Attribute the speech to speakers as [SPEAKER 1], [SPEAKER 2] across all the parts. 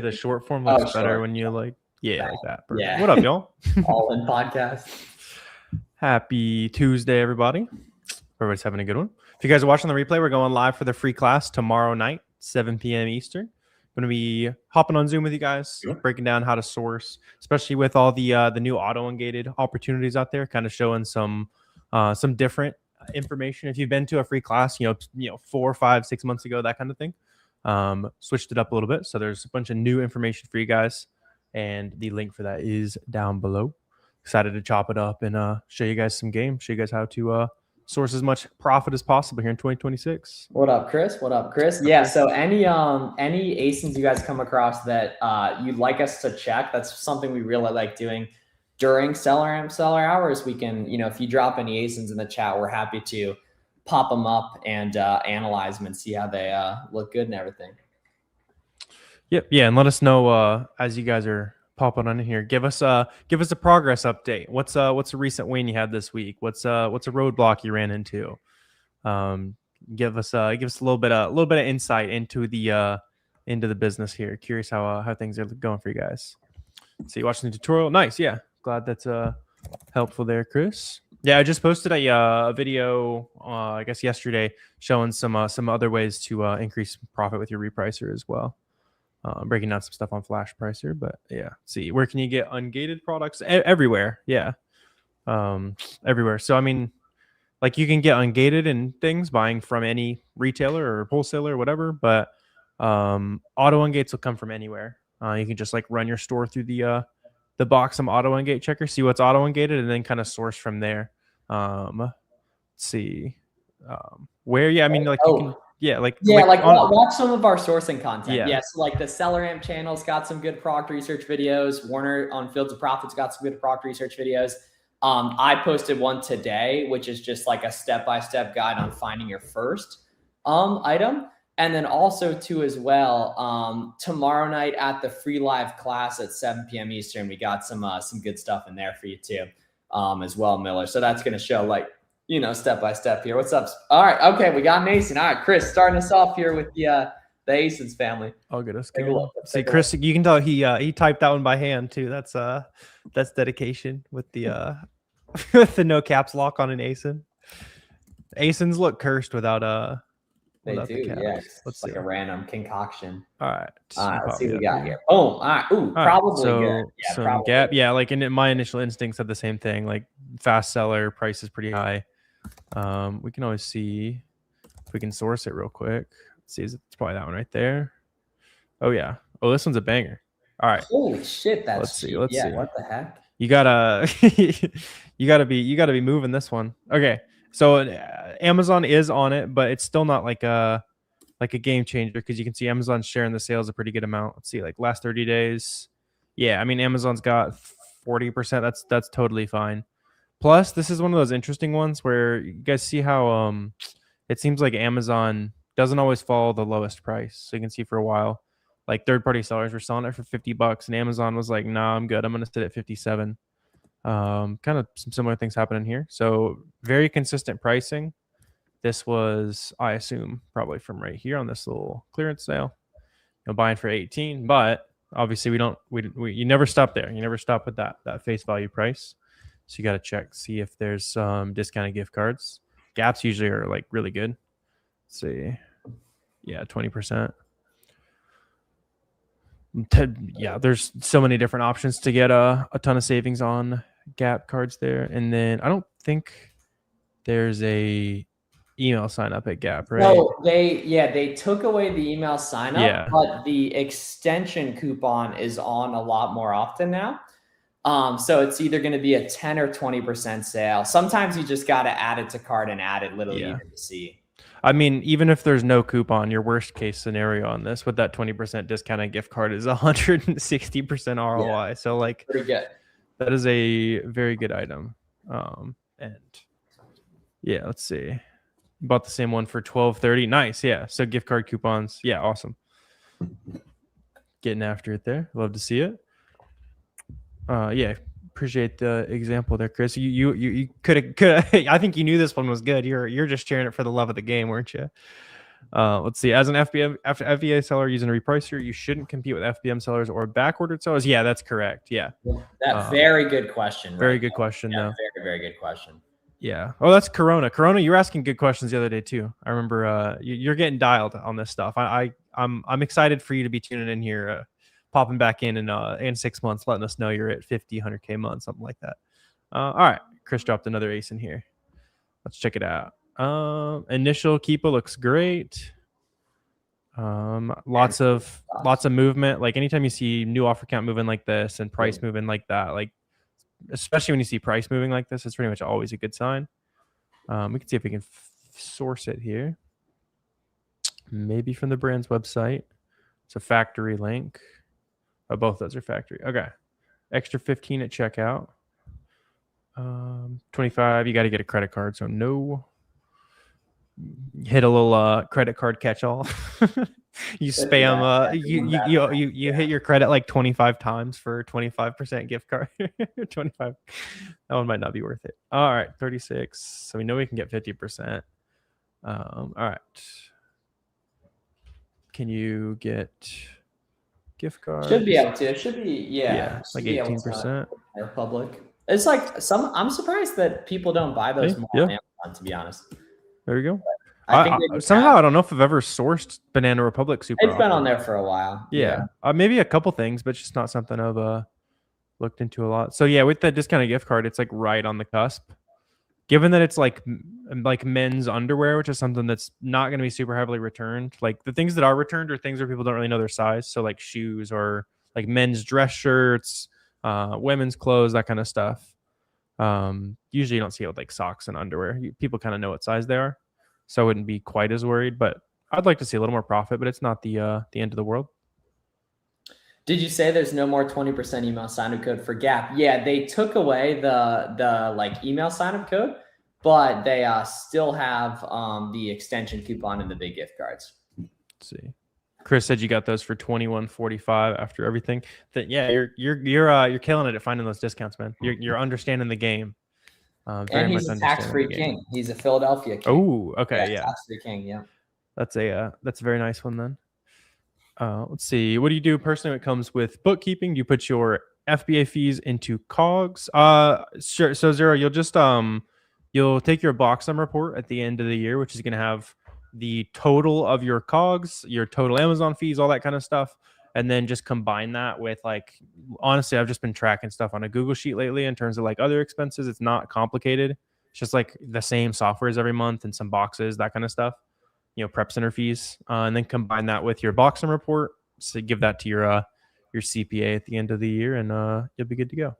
[SPEAKER 1] The short form looks better when you like that. Perfect. Yeah. What up, y'all?
[SPEAKER 2] All in podcast.
[SPEAKER 1] Happy Tuesday, everybody. Everybody's having a good one. If you guys are watching the replay, we're going live for the free class tomorrow night, 7 p.m. Eastern. I'm going to be hopping on Zoom with you guys, breaking down how to source, especially with all the new auto-ungated opportunities out there, kind of showing some different information. If you've been to a free class, 4, 5, 6 months ago, that kind of thing. Switched it up a little bit, so there's a bunch of new information for you guys, and the link for that is down below. Excited to chop it up and show you guys some games, show you guys how to source as much profit as possible here in 2026.
[SPEAKER 2] What up, Chris? Yeah, so any ASINs you guys come across that you'd like us to check, that's something we really like doing during SellerAmp seller hours. We can, if you drop any ASINs in the chat, we're happy to pop them up and analyze them and see how they look good and everything.
[SPEAKER 1] Yep, yeah, and let us know as you guys are popping on in here. Give us a progress update. What's a recent win you had this week? What's a roadblock you ran into? Give us a little bit of insight into the business here. Curious how things are going for you guys. So you watching the tutorial? Nice, yeah. Glad that's helpful there, Chris. Yeah, I just posted a video, I guess yesterday, showing some other ways to increase profit with your repricer as well. Breaking down some stuff on Flash Pricer, but yeah, see, where can you get ungated products? Everywhere, yeah, everywhere. So I mean, like you can get ungated and things buying from any retailer or wholesaler or whatever, but auto ungates will come from anywhere. You can just like run your store through the box some auto ungate checker, see what's auto ungated, and then kind of source from there. Let's see where. Yeah, I mean, like you can.
[SPEAKER 2] Watch some of our sourcing content. Yes, like the SellerAmp channel's got some good product research videos. Warner on Fields of Profit's got some good product research videos. I posted one today, which is just like a step-by-step guide on finding your first item. And then also too as well, tomorrow night at the free live class at 7 p.m. Eastern, we got some good stuff in there for you too, as well, Miller. So that's going to show like, step by step here. What's up? All right. Okay. We got an ASIN. All right, Chris, starting us off here with the ASINs family.
[SPEAKER 1] Oh, good. Let's go. See, Chris, you can tell he typed that one by hand too. That's dedication with the with the no caps lock on an ASIN. ASINs look cursed without
[SPEAKER 2] they do, yes. Let's see. Like a random concoction.
[SPEAKER 1] All right.
[SPEAKER 2] Let's see what we got here. Oh, all right. Ooh, probably good. Yeah,
[SPEAKER 1] probably. Gap. Yeah, like my initial instincts said the same thing. Like fast seller, price is pretty high. We can always see if we can source it real quick. Let's see, it's probably that one right there. Oh yeah. Oh, this one's a banger. All right.
[SPEAKER 2] Holy shit, that's
[SPEAKER 1] let's see.
[SPEAKER 2] What the heck?
[SPEAKER 1] You gotta you gotta be moving this one. Okay. So Amazon is on it, but it's still not like a game changer because you can see Amazon's sharing the sales a pretty good amount. Let's see, like last 30 days. Yeah, I mean Amazon's got 40%. That's totally fine. Plus, this is one of those interesting ones where you guys see how it seems like Amazon doesn't always follow the lowest price. So you can see for a while, like third-party sellers were selling it for $50, and Amazon was like, "Nah, I'm good. I'm gonna sit at 57." Kind of some similar things happening here. So very consistent pricing. This was, I assume, probably from right here on this little clearance sale. Buying for 18, but obviously you never stop there. You never stop with that face value price. So you got to check, see if there's some discounted gift cards. Gaps usually are like really good. Let's see. Yeah, 20%. Yeah, there's so many different options to get a ton of savings on Gap cards there. And then I don't think there's a email sign up at Gap, right?
[SPEAKER 2] No, they took away the email sign up, but the extension coupon is on a lot more often now. So it's either going to be a 10 or 20% sale. Sometimes you just got to add it to cart and add it literally even to see.
[SPEAKER 1] I mean, even if there's no coupon, your worst case scenario on this with that 20% discounted gift card is 160% ROI. Yeah, so like,
[SPEAKER 2] pretty good.
[SPEAKER 1] That is a very good item. And yeah, let's see. Bought the same one for $12.30. Nice. Yeah. So gift card coupons. Yeah. Awesome. Getting after it there. Love to see it. Yeah. Appreciate the example there, Chris. You could have. I think you knew this one was good. You're just cheering it for the love of the game, weren't you? Let's see. As an FBA seller using a repricer, you shouldn't compete with FBM sellers or backordered sellers. Yeah, that's correct. Yeah.
[SPEAKER 2] That very good question.
[SPEAKER 1] Very good question, though.
[SPEAKER 2] Very good question.
[SPEAKER 1] Yeah. Oh, that's Corona. Corona, you were asking good questions the other day too. I remember you're getting dialed on this stuff. I'm excited for you to be tuning in here, popping back in 6 months, letting us know you're at 50, 100K month, something like that. All right. Chris dropped another ace in here. Let's check it out. Initial Keepa looks great. Lots of movement. Like anytime you see new offer count moving like this and price moving like that, like especially when you see price moving like this, it's pretty much always a good sign. We can see if we can source it here. Maybe from the brand's website. It's a factory link. Oh, both those are factory. Okay. Extra 15 at checkout. 25, you got to get a credit card, so no. Hit a little credit card catch-all. You spam you hit your credit like 25 times for 25% gift card. 25. That one might not be worth it. All right, 36. So we know we can get 50%. All right. Can you get gift card?
[SPEAKER 2] Should be able to. It should be,
[SPEAKER 1] yeah, like 18%.
[SPEAKER 2] Republic. It's like I'm surprised that people don't buy those more on Amazon, to be honest.
[SPEAKER 1] There you go. Somehow I don't know if I've ever sourced Banana Republic super.
[SPEAKER 2] It's been on there for a while.
[SPEAKER 1] Yeah. Maybe a couple things, but just not something I've looked into a lot. So yeah, with the discounted gift card, it's like right on the cusp. Given that it's like men's underwear, which is something that's not going to be super heavily returned. Like the things that are returned are things where people don't really know their size. So like shoes or like men's dress shirts, women's clothes, that kind of stuff. Usually you don't see it with like socks and underwear. People kind of know what size they are. So I wouldn't be quite as worried, but I'd like to see a little more profit, but it's not the end of the world.
[SPEAKER 2] Did you say there's no more 20% email sign-up code for Gap? Yeah, they took away the like email sign-up code, but they still have the extension coupon and the big gift cards.
[SPEAKER 1] Let's see. Chris said you got those for $21.45 after everything. You're killing it at finding those discounts, man. You're understanding the game.
[SPEAKER 2] And he's a tax-free king. He's a Philadelphia king.
[SPEAKER 1] Oh, okay, yeah.
[SPEAKER 2] Tax-free king, yeah.
[SPEAKER 1] That's a very nice one then. Let's see. What do you do personally when it comes with bookkeeping? Do you put your FBA fees into COGS? Sure. So Zero, you'll just you'll take your box sum report at the end of the year, which is going to have the total of your COGS, your total Amazon fees, all that kind of stuff. And then just combine that with like, honestly, I've just been tracking stuff on a Google sheet lately in terms of like other expenses. It's not complicated. It's just like the same softwares every month and some boxes, that kind of stuff, prep center fees, and then combine that with your box sum report. So give that to your CPA at the end of the year and you'll be good to go.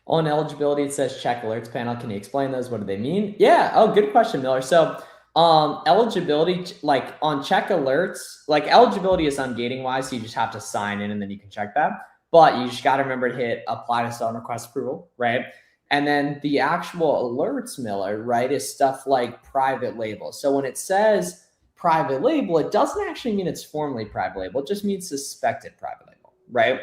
[SPEAKER 2] On eligibility, it says check alerts panel. Can you explain those? What do they mean? Yeah. Oh, good question, Miller. So eligibility, like on check alerts, like eligibility is ungating wise. So you just have to sign in and then you can check that. But you just got to remember to hit apply to sell and request approval, right? And then the actual alerts, Miller, right, is stuff like private label. So when it says private label, it doesn't actually mean it's formally private label. It just means suspected private label, right?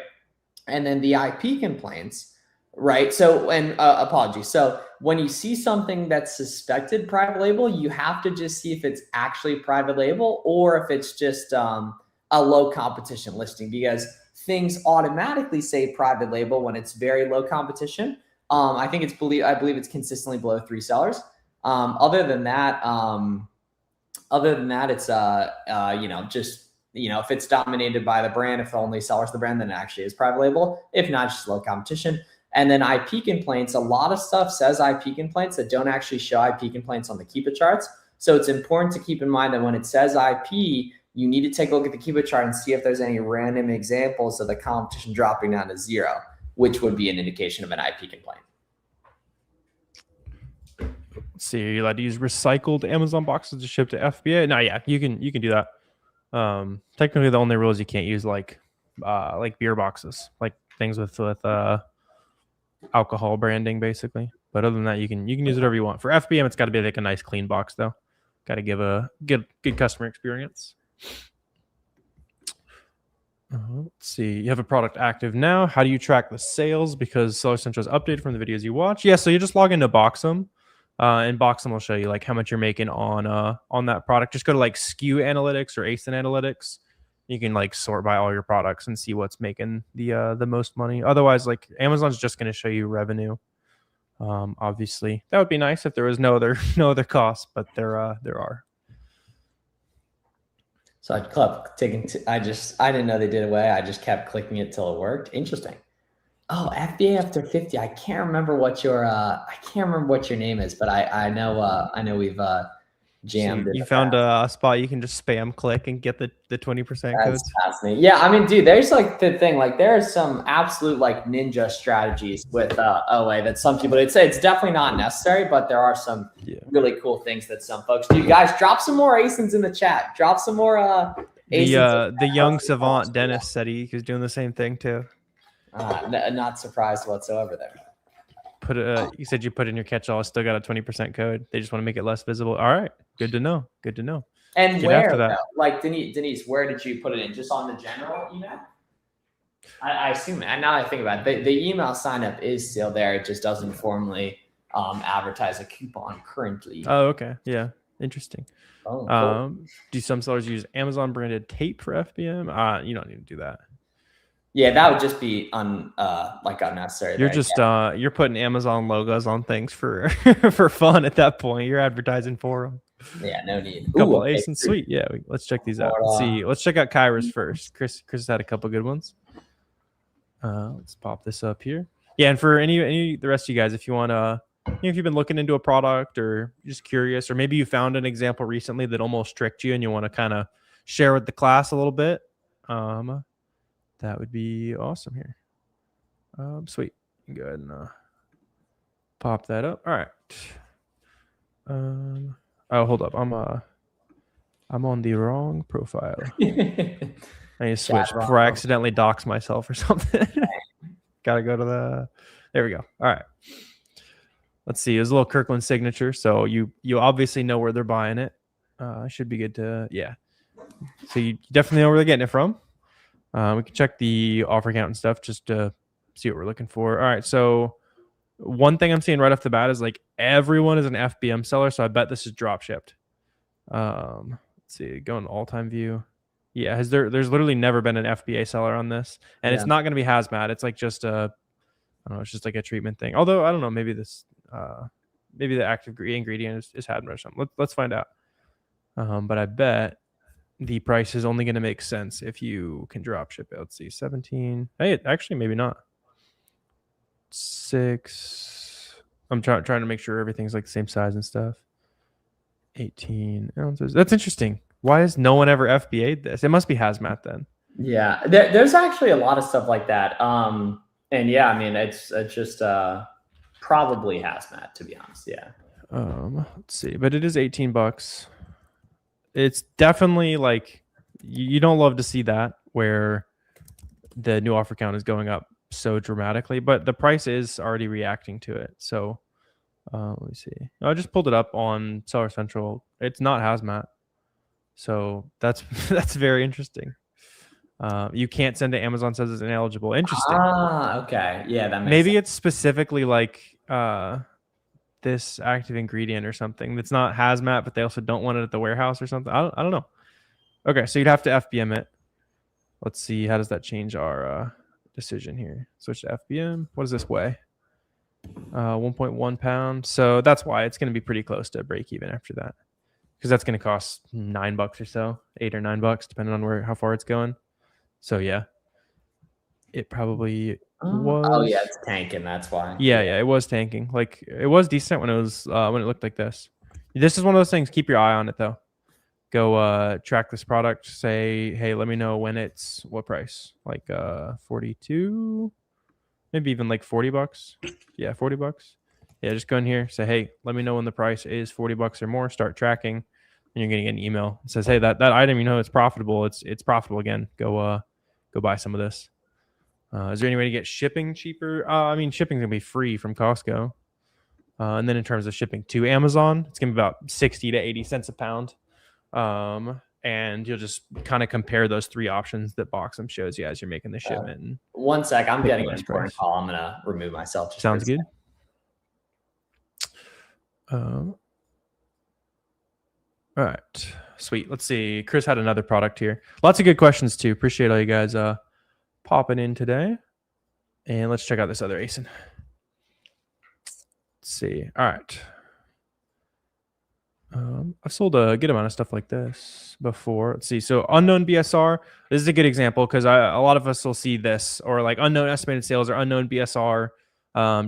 [SPEAKER 2] And then the IP complaints, right? So, and apologies. So when you see something that's suspected private label, you have to just see if it's actually private label or if it's just a low competition listing, because things automatically say private label when it's very low competition. I believe it's consistently below 3 sellers. Other than that, it's just, if it's dominated by the brand, if the only seller's the brand, then it actually is private label. If not, it's just low competition. And then IP complaints, a lot of stuff says IP complaints that don't actually show IP complaints on the Keepa charts. So it's important to keep in mind that when it says IP, you need to take a look at the Keepa chart and see if there's any random examples of the competition dropping down to 0, which would be an indication of an IP complaint.
[SPEAKER 1] Let's see, are you allowed to use recycled Amazon boxes to ship to FBA? No, yeah, you can do that. Technically, the only rule is you can't use like beer boxes, like things with alcohol branding, basically. But other than that, you can use whatever you want. For FBM, it's got to be like a nice clean box, though. Got to give a good customer experience. Let's see. You have a product active now. How do you track the sales? Because Seller Central is updated from the videos you watch. Yeah, so you just log into Boxum. And Boxem will show you like how much you're making on that product. Just go to like SKU analytics or ASIN analytics. You can like sort by all your products and see what's making the most money. Otherwise, like Amazon's just going to show you revenue. Obviously, that would be nice if there was no other costs, but there are.
[SPEAKER 2] So I didn't know they did away. I just kept clicking it till it worked. Interesting. Oh, FBA after 50. I can't remember what your name is, but I know we've jammed it.
[SPEAKER 1] You found a spot you can just spam click and get the 20% codes.
[SPEAKER 2] That's fascinating. Yeah, I mean, dude, there's like the thing, like there are some absolute like ninja strategies with OA that some people would say it's definitely not necessary, but there are some really cool things that some folks do. Guys, drop some more ASINs in the chat. Drop some more
[SPEAKER 1] ASINs. The young savant Dennis said he was doing the same thing too.
[SPEAKER 2] Not surprised whatsoever there.
[SPEAKER 1] You said you put in your catch-all, still got a 20% code. They just want to make it less visible. All right, good to know. Good to know.
[SPEAKER 2] And get where, though? Like Denise, where did you put it in? Just on the general email? I assume. And now I think about it, the email sign up is still there. It just doesn't formally advertise a coupon currently.
[SPEAKER 1] Oh, okay. Yeah, interesting.
[SPEAKER 2] Oh, cool.
[SPEAKER 1] Do some sellers use Amazon branded tape for FBM? You don't need to do that.
[SPEAKER 2] Yeah, that would just be unnecessary.
[SPEAKER 1] You're just you're putting Amazon logos on things for for fun at that point. You're advertising for them.
[SPEAKER 2] Yeah, no need.
[SPEAKER 1] Couple ASINs, sweet. Yeah, let's check these out. Let's check out Kyra's first. Chris had a couple good ones. Let's pop this up here. Yeah, and for any the rest of you guys, if you want to, if you've been looking into a product or just curious, or maybe you found an example recently that almost tricked you and you want to kind of share with the class a little bit, that would be awesome here. Sweet. Go ahead and pop that up. All right. Oh, hold up. I'm on the wrong profile. I need to switch before I accidentally dox myself or something. Gotta go to the. There we go. All right. Let's see. There's a little Kirkland signature, so you obviously know where they're buying it. Should be good to So you definitely know where they're getting it from. We can check the offer count and stuff just to see what we're looking for. All right. So one thing I'm seeing right off the bat is like everyone is an FBM seller. So I bet this is drop shipped. Let's see, go in all-time view. Yeah. There's literally never been an FBA seller on this, and it's not going to be hazmat. It's like just I don't know. It's just like a treatment thing. Although I don't know, maybe this, maybe the active ingredient is hazmat or something. Let's find out. But I bet the price is only going to make sense if you can drop ship it. Let's see, 17. Hey, actually, maybe not. 6. I'm trying to make sure everything's like the same size and stuff. 18 ounces. That's interesting. Why has no one ever FBA'd this? It must be hazmat then.
[SPEAKER 2] Yeah, there's actually a lot of stuff like that. And yeah, I mean, it's just probably hazmat, to be honest. Yeah.
[SPEAKER 1] Let's see, but it is $18. It's definitely like you don't love to see that where the new offer count is going up so dramatically, but the price is already reacting to it. So let me see. I just pulled it up on Seller Central. It's not hazmat. So that's very interesting. You can't send to Amazon, says it's ineligible. Interesting.
[SPEAKER 2] Okay. Yeah, that makes
[SPEAKER 1] maybe
[SPEAKER 2] sense.
[SPEAKER 1] It's specifically like this active ingredient or something that's not hazmat, but they also don't want it at the warehouse or something. I don't know. Okay, so you'd have to FBM it. Let's see, how does that change our decision here? Switch to FBM. What does this weigh? 1.1 pound. So that's why it's going to be pretty close to break even after that, because that's going to cost $9 or so, $8 or $9, depending on how far it's going. So yeah, it probably was.
[SPEAKER 2] Oh yeah, it's tanking. That's why.
[SPEAKER 1] Yeah, it was tanking. Like it was decent when it was when it looked like this. This is one of those things. Keep your eye on it though. Go track this product. Say, hey, let me know when it's what price. Like 42, maybe even like $40. Yeah, $40. Yeah, just go in here. Say, hey, let me know when the price is $40 or more. Start tracking, and you're gonna get an email. It says, hey, that item, it's profitable. It's profitable again. Go buy some of this. Is there any way to get shipping cheaper? I mean, shipping's gonna be free from Costco. And then in terms of shipping to Amazon, it's gonna be about 60 to 80 cents a pound. And you'll just kind of compare those 3 options that Boxem shows you as you're making the shipment.
[SPEAKER 2] One sec, I'm getting an important call. I'm gonna remove myself.
[SPEAKER 1] Sounds good. All right, sweet. Let's see. Chris had another product here. Lots of good questions too. Appreciate all you guys popping in today. And let's check out this other ASIN. Let's see. All right. I've sold a good amount of stuff like this before. Let's see. So unknown BSR. This is a good example because a lot of us will see this, or like unknown estimated sales or unknown BSR,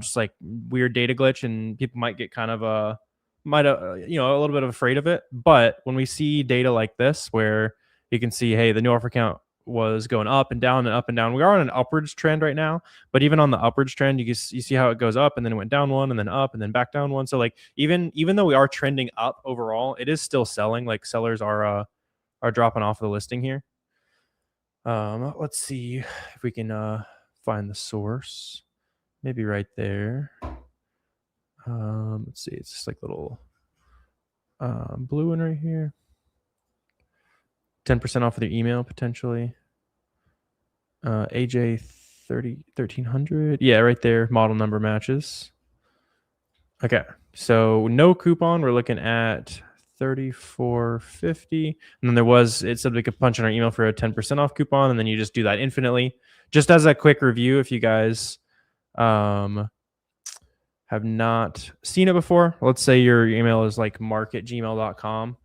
[SPEAKER 1] just like weird data glitch, and people might get kind of a little bit of afraid of it. But when we see data like this, where you can see, hey, the new offer count was going up and down and up and down. We are on an upwards trend right now, but even on the upwards trend, you see how it goes up and then it went down one and then up and then back down one. So like even though we are trending up overall, it is still selling. Like sellers are dropping off the listing here. Let's see if we can find the source. Maybe right there. Let's see. It's just like little blue one right here. 10% off of their email potentially. AJ 1300. Yeah, right there. Model number matches. Okay, so no coupon. We're looking at 3450. And then it said we could punch in our email for a 10% off coupon, and then you just do that infinitely. Just as a quick review, if you guys have not seen it before, let's say your email is like mark@gmail.com.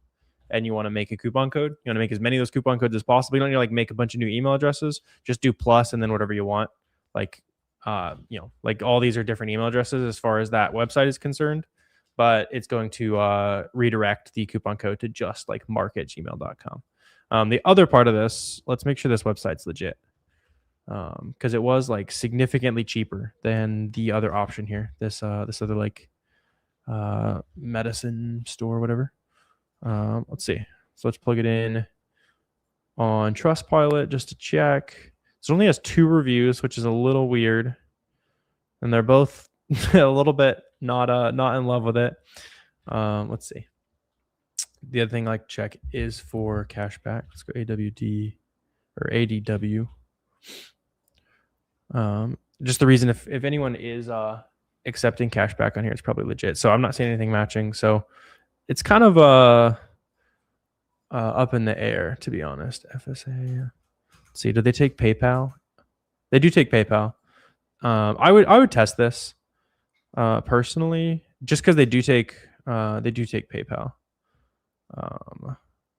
[SPEAKER 1] and you want to make a coupon code. You want to make as many of those coupon codes as possible. You don't need to like make a bunch of new email addresses. Just do plus and then whatever you want. Like, like all these are different email addresses as far as that website is concerned, but it's going to redirect the coupon code to just like mark@gmail.com. The other part of this, let's make sure this website's legit. Because it was like significantly cheaper than the other option here. This other like medicine store, whatever. Let's see. So let's plug it in on Trustpilot just to check. So it only has 2 reviews, which is a little weird, and they're both a little bit not in love with it. Let's see. The other thing I like to check is for cashback. Let's go AWD or ADW. Just the reason if anyone is accepting cashback on here, it's probably legit. So I'm not seeing anything matching. So it's kind of up in the air, to be honest. FSA. Let's see, do they take PayPal? They do take PayPal. I would test this personally, just because they do take PayPal,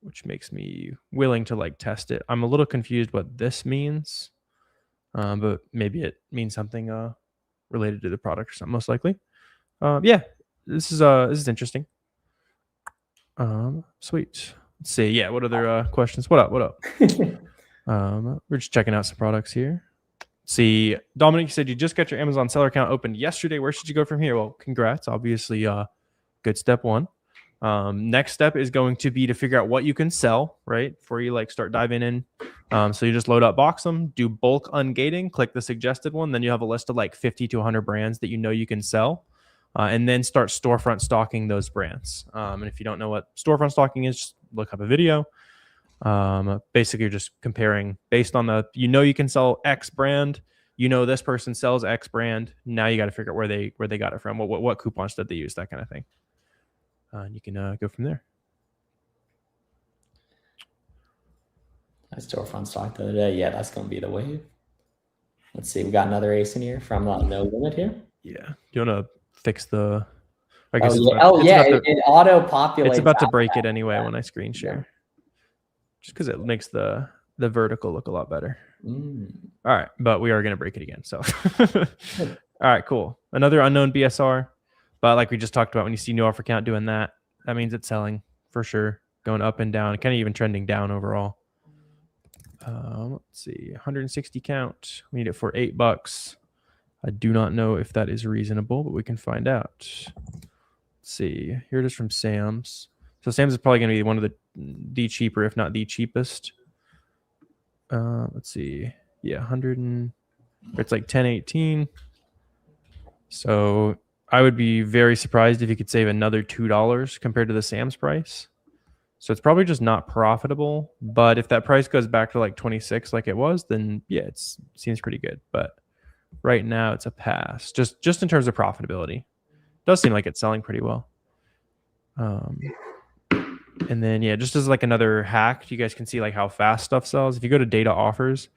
[SPEAKER 1] which makes me willing to like test it. I'm a little confused what this means, but maybe it means something related to the product or something. Most likely. Yeah, this is interesting. Sweet. Let's see. Yeah. What other questions? What up? We're just checking out some products here. Let's see. Dominic, you said you just got your Amazon seller account opened yesterday. Where should you go from here? Well, congrats. Obviously, good step one. Next step is going to be to figure out what you can sell, right? Before you like start diving in. So you just load up, box them, do bulk ungating, click the suggested one. Then you have a list of like 50 to 100 brands that you know you can sell. And then start storefront stocking those brands. And if you don't know what storefront stocking is, just look up a video. Basically, you're just comparing based on you can sell X brand. This person sells X brand. Now you got to figure out where they got it from. What coupons did they use? That kind of thing. And you can go from there.
[SPEAKER 2] I storefront stock the other day. Yeah, that's going to be the wave. Let's see. We got another ace in here from No Limit here.
[SPEAKER 1] Yeah. Do you want to fix the?
[SPEAKER 2] I guess it auto populates.
[SPEAKER 1] It's about to break it anyway when I screen share. Just because it makes the vertical look a lot better. All right, but we are going to break it again. So, all right, cool. Another unknown BSR, but like we just talked about, when you see new offer count doing that, that means it's selling for sure, going up and down, kind of even trending down overall. Let's see, 160 count. We need it for $8. I do not know if that is reasonable, but we can find out. Let's see. Here it is from Sam's. So Sam's is probably going to be one of the cheaper, if not the cheapest. Let's see. Yeah, it's like 1018. So I would be very surprised if you could save another $2 compared to the Sam's price. So it's probably just not profitable. But if that price goes back to like 26 like it was, then yeah, it seems pretty good. But right now it's a pass. Just in terms of profitability. It does seem like it's selling pretty well. And then, yeah, just as like another hack, you guys can see like how fast stuff sells. If you go to data offers,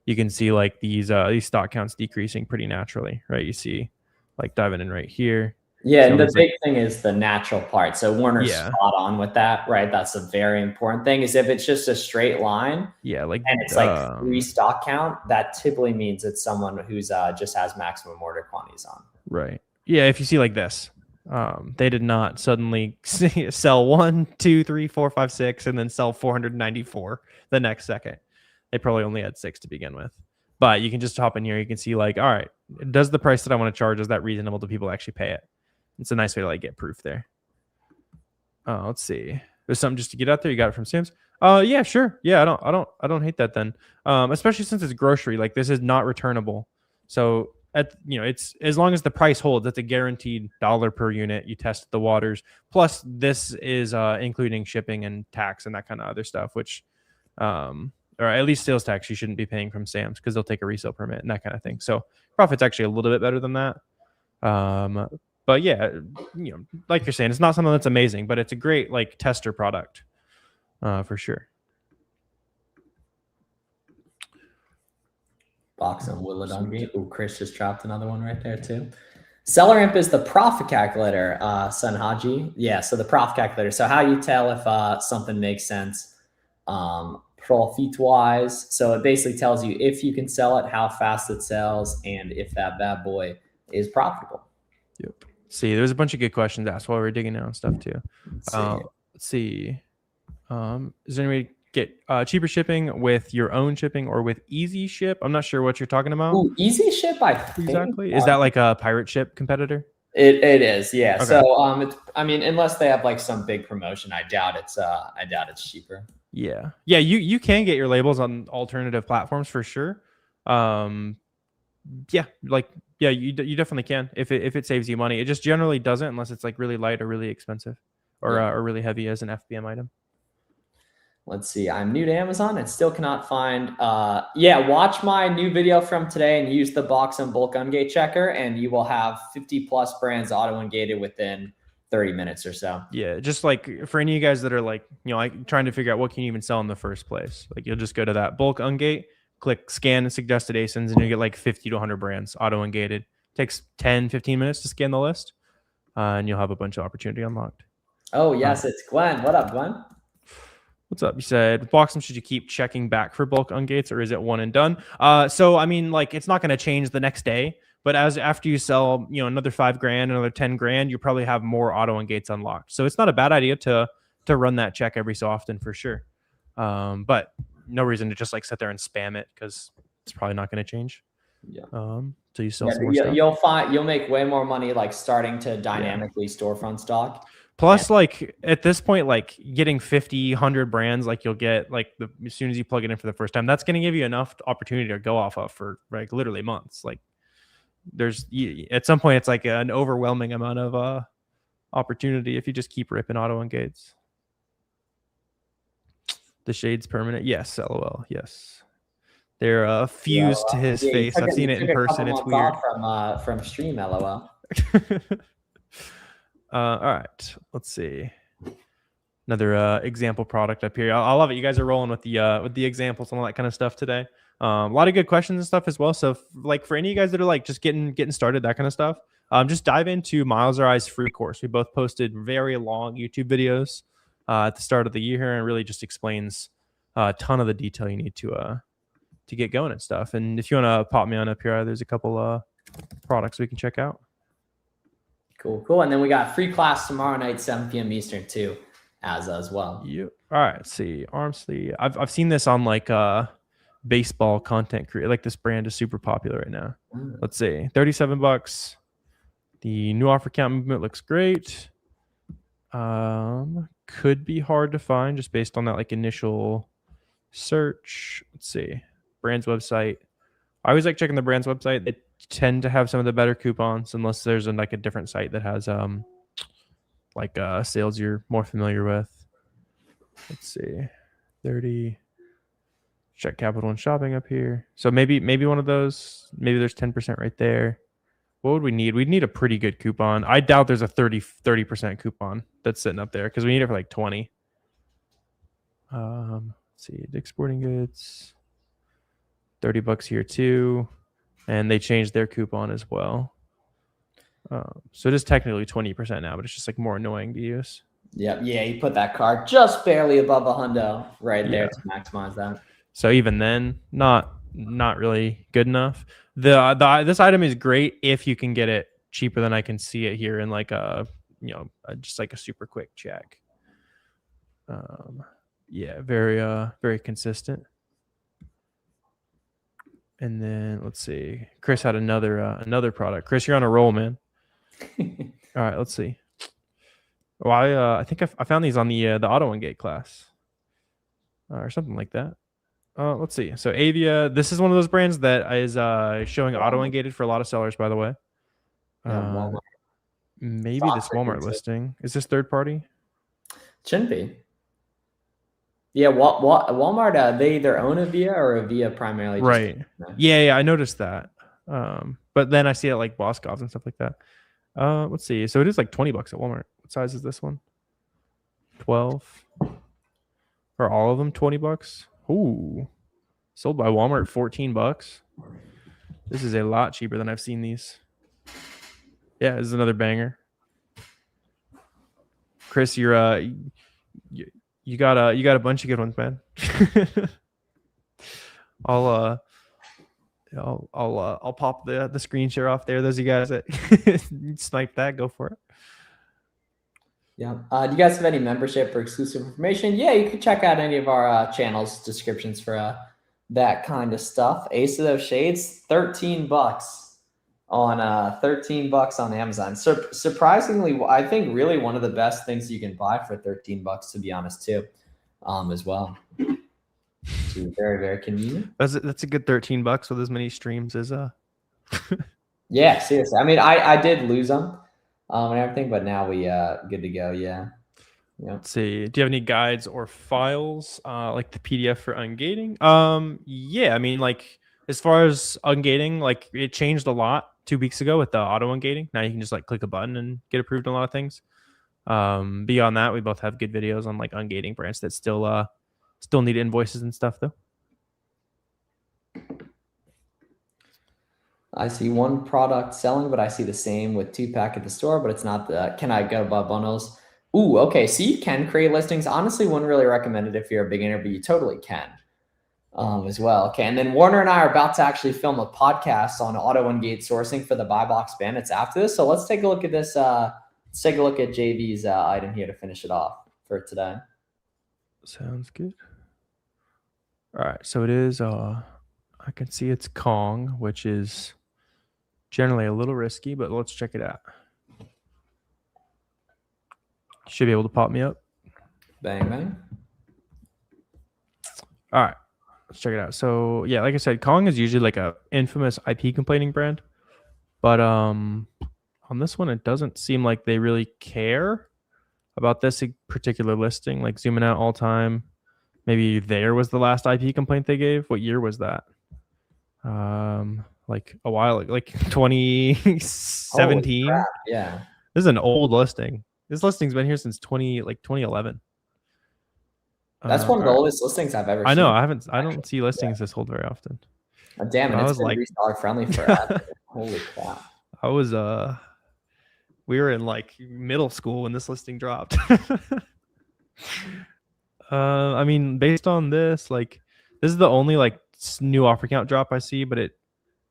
[SPEAKER 1] you can see like these stock counts decreasing pretty naturally, right? You see like diving in right here.
[SPEAKER 2] Yeah,
[SPEAKER 1] See
[SPEAKER 2] and
[SPEAKER 1] all
[SPEAKER 2] the
[SPEAKER 1] these,
[SPEAKER 2] big
[SPEAKER 1] like,
[SPEAKER 2] thing is the natural part. So Warner's
[SPEAKER 1] yeah,
[SPEAKER 2] spot on with that, right? That's a very important thing. Is if it's just a straight line
[SPEAKER 1] yeah, like
[SPEAKER 2] and it's like 3 stock count, that typically means it's someone who's just has maximum order quantities on.
[SPEAKER 1] right. Yeah, if you see like this, they did not suddenly sell 1, 2, 3, 4, 5, 6, and then sell 494 the next second. They probably only had 6 to begin with. But you can just hop in here. You can see like, all right, does the price that I want to charge, is that reasonable? Do people actually pay it? It's a nice way to like get proof there. Let's see. There's something just to get out there. You got it from Sam's. Yeah, sure. Yeah, I don't hate that then. Especially since it's grocery. Like, this is not returnable. So it's as long as the price holds, that's a guaranteed dollar per unit. You test the waters. Plus, this is including shipping and tax and that kind of other stuff, which or at least sales tax you shouldn't be paying from Sam's because they'll take a resale permit and that kind of thing. So profit's actually a little bit better than that. But yeah, like you're saying, it's not something that's amazing, but it's a great like tester product, for sure.
[SPEAKER 2] Box on Woodland Ungate. Ooh, Chris just dropped another one right there too. SellerAmp is the profit calculator, Sanhaji. Yeah, so the profit calculator. So how you tell if something makes sense profit-wise. So it basically tells you if you can sell it, how fast it sells, and if that bad boy is profitable.
[SPEAKER 1] Yep. See, there's a bunch of good questions asked while we're digging in on stuff too. Let's see. Is there any way to get cheaper shipping with your own shipping or with Easy Ship? I'm not sure what you're talking about.
[SPEAKER 2] Ooh, Easy Ship, I think.
[SPEAKER 1] Exactly. Is that like a pirate ship competitor?
[SPEAKER 2] It is, yeah.
[SPEAKER 1] Okay.
[SPEAKER 2] So it's, I mean, unless they have like some big promotion, I doubt it's cheaper.
[SPEAKER 1] Yeah. Yeah, you can get your labels on alternative platforms for sure. Yeah, like you definitely can if it saves you money. It just generally doesn't unless it's like really light or really expensive or really heavy as an FBM item.
[SPEAKER 2] Let's see. I'm new to Amazon and still cannot find. Yeah, watch my new video from today and use the box and bulk ungate checker, and you will have 50 plus brands auto ungated within 30 minutes or so.
[SPEAKER 1] Yeah, just like for any of you guys that are like, like trying to figure out what can you even sell in the first place, like you'll just go to that bulk ungate, click scan and suggested ASINs, and you get like 50 to 100 brands auto ungated. Takes 10-15 minutes to scan the list, and you'll have a bunch of opportunity unlocked.
[SPEAKER 2] Oh yes, it's Glenn. What up, Glenn?
[SPEAKER 1] What's up? You said, Boxem, should you keep checking back for bulk ungates or is it one and done? So I mean, like, it's not going to change the next day, but after you sell, another $5,000, another $10,000, you probably have more auto ungates unlocked. So it's not a bad idea to run that check every so often for sure. But no reason to just like sit there and spam it because it's probably not going to change.
[SPEAKER 2] Yeah.
[SPEAKER 1] So you sell some more stuff.
[SPEAKER 2] You'll make way more money like starting to dynamically storefront stock.
[SPEAKER 1] Plus, like at this point, like getting 50, 100 brands, like you'll get like as soon as you plug it in for the first time, that's going to give you enough opportunity to go off of for like literally months. Like there's at some point, it's like an overwhelming amount of opportunity if you just keep ripping auto ungates. The shade's permanent. Yes, LOL. Yes. They're fused to his face. I've seen it in person. It's weird.
[SPEAKER 2] From stream, LOL.
[SPEAKER 1] All right, let's see. Another example product up here. I love it. You guys are rolling with the examples and all that kind of stuff today. A lot of good questions and stuff as well. So like for any of you guys that are like just getting started, that kind of stuff, just dive into Miles Eyes free course. We both posted very long YouTube videos at the start of the year here, and really just explains a ton of the detail you need to get going and stuff. And if you want to pop me on up here, there's a couple products we can check out.
[SPEAKER 2] Cool. And then we got free class tomorrow night, 7 p.m. Eastern too, as well.
[SPEAKER 1] Yep. All right. Let's see. Arm sleeve. I've seen this on like baseball content creator. Like this brand is super popular right now. Let's see. $37. The new offer count movement looks great. Could be hard to find just based on that like initial search. Let's see. Brand's website. I always like checking the brand's website. They tend to have some of the better coupons unless there's like a different site that has like sales you're more familiar with. Let's see. 30. Check capital and shopping up here. So maybe one of those. Maybe there's 10% right there. What would we need? We'd need a pretty good coupon. I doubt there's a 30% coupon that's sitting up there because we need it for like 20. Let's see, Dick's Sporting Goods, $30 here too, and they changed their coupon as well. So it is technically 20% now, but it's just like more annoying to use.
[SPEAKER 2] Yep. Yeah, you put that card just barely above a hundo right there to maximize that.
[SPEAKER 1] So even then, not really good enough. This item is great if you can get it cheaper than I can see it here in like just like a super quick check. Yeah, very consistent. And then let's see. Chris had another product. Chris, you're on a roll, man. All right, let's see. Well, I think I found these on the auto engate class or something like that. Let's see. So Avia, this is one of those brands that is showing auto engated for a lot of sellers, by the way. Maybe this Walmart listing. Is this third party?
[SPEAKER 2] Shouldn't be. Yeah, Walmart, they either own Avia or Avia primarily.
[SPEAKER 1] Right. Yeah, I noticed that. But then I see it like Boscov and stuff like that. Let's see. So it is like $20 at Walmart. What size is this one? 12. Are all of them $20? Ooh. Sold by Walmart $14. This is a lot cheaper than I've seen these. Yeah, this is another banger. Chris, you got a bunch of good ones, man. I'll pop the screen share off there. Those of you guys that snipe that, go for it.
[SPEAKER 2] Yeah. Do you guys have any membership or exclusive information? Yeah, you can check out any of our channels descriptions for that kind of stuff. Ace of those shades, $13 on $13 on Amazon. So surprisingly, I think really one of the best things you can buy for $13, to be honest, too, as well. So very, very convenient.
[SPEAKER 1] That's a good $13 with as many streams as
[SPEAKER 2] Yeah, seriously. I mean, I did lose them and everything, but now we good to go. Yeah.
[SPEAKER 1] Let's see. Do you have any guides or files like the PDF for ungating? Yeah, I mean, like as far as ungating, like it changed a lot 2 weeks ago with the auto ungating. Now you can just like click a button and get approved on a lot of things. Beyond that, we both have good videos on like ungating brands that still need invoices and stuff though.
[SPEAKER 2] I see one product selling, but I see the same with 2-pack at the store, but it's not the, can I go above bundles? Ooh, okay. So you can create listings. Honestly, wouldn't really recommend it if you're a beginner, but you totally can as well. Okay. And then Warner and I are about to actually film a podcast on auto engage sourcing for the buy box bandits after this. So let's take a look at this. Let's take a look at JV's item here to finish it off for today.
[SPEAKER 1] Sounds good. All right. So it is, I can see it's Kong, which is generally a little risky, but let's check it out. Should be able to pop me up.
[SPEAKER 2] Bang, bang.
[SPEAKER 1] All right. Let's check it out. So yeah, like I said, Kong is usually like a infamous IP complaining brand, but on this one, it doesn't seem like they really care about this particular listing. Like zooming out all time, maybe there was the last IP complaint they gave. What year was that? Like a while, like 2017.
[SPEAKER 2] Yeah,
[SPEAKER 1] this is an old listing. This listing's been here since 2011.
[SPEAKER 2] That's one of the oldest listings I've ever seen.
[SPEAKER 1] I know. I don't see listings this old very often.
[SPEAKER 2] Oh, damn it! It's been like reseller friendly forever. Holy crap!
[SPEAKER 1] We were in like middle school when this listing dropped. I mean, based on this, like this is the only like new offer count drop I see, but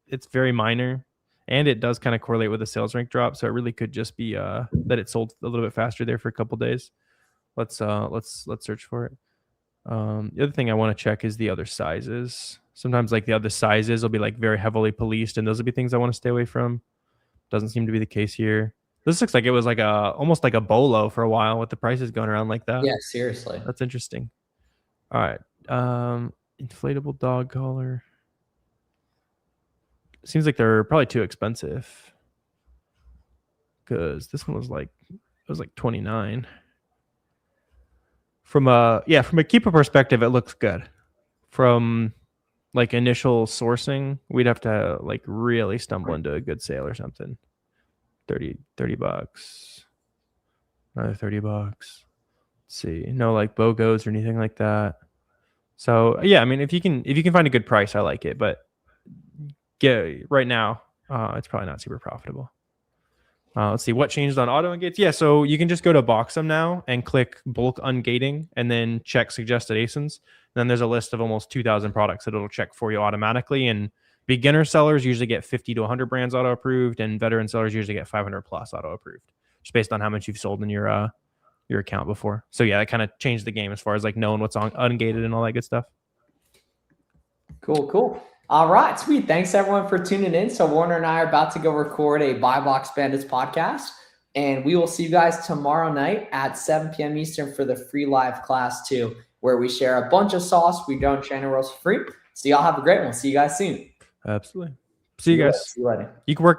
[SPEAKER 1] it's very minor, and it does kind of correlate with the sales rank drop. So it really could just be that it sold a little bit faster there for a couple days. Let's search for it. The other thing I want to check is the other sizes. Sometimes like the other sizes will be like very heavily policed, and those will be things I want to stay away from. Doesn't seem to be the case here. This looks like it was like almost like a bolo for a while with the prices going around like that.
[SPEAKER 2] Yeah, seriously.
[SPEAKER 1] That's interesting. All right. Inflatable dog collar. Seems like they're probably too expensive. Because this one was like, it was like 29. From a keeper perspective, it looks good. From like initial sourcing, we'd have to like really stumble into a good sale or something. 30 bucks. Another 30 bucks. Let's see. No like BOGOs or anything like that. So yeah, I mean, if you can find a good price, I like it. But right now, it's probably not super profitable. Let's see what changed on auto ungates. Yeah, so you can just go to Boxem now and click bulk ungating and then check suggested ASINs. Then there's a list of almost 2,000 products that it'll check for you automatically. And beginner sellers usually get 50 to 100 brands auto approved, and veteran sellers usually get 500 plus auto approved, just based on how much you've sold in your account before. So yeah, that kind of changed the game as far as like knowing what's on ungated and all that good stuff.
[SPEAKER 2] Cool. All right, sweet. Thanks everyone for tuning in. So Warner and I are about to go record a Buy Box Bandits podcast, and we will see you guys tomorrow night at 7 p.m. Eastern for the free live class 2, where we share a bunch of sauce. We don't channel roast for free. So y'all have a great one. See you guys soon.
[SPEAKER 1] Absolutely. See you guys.
[SPEAKER 2] See you later.
[SPEAKER 1] You can work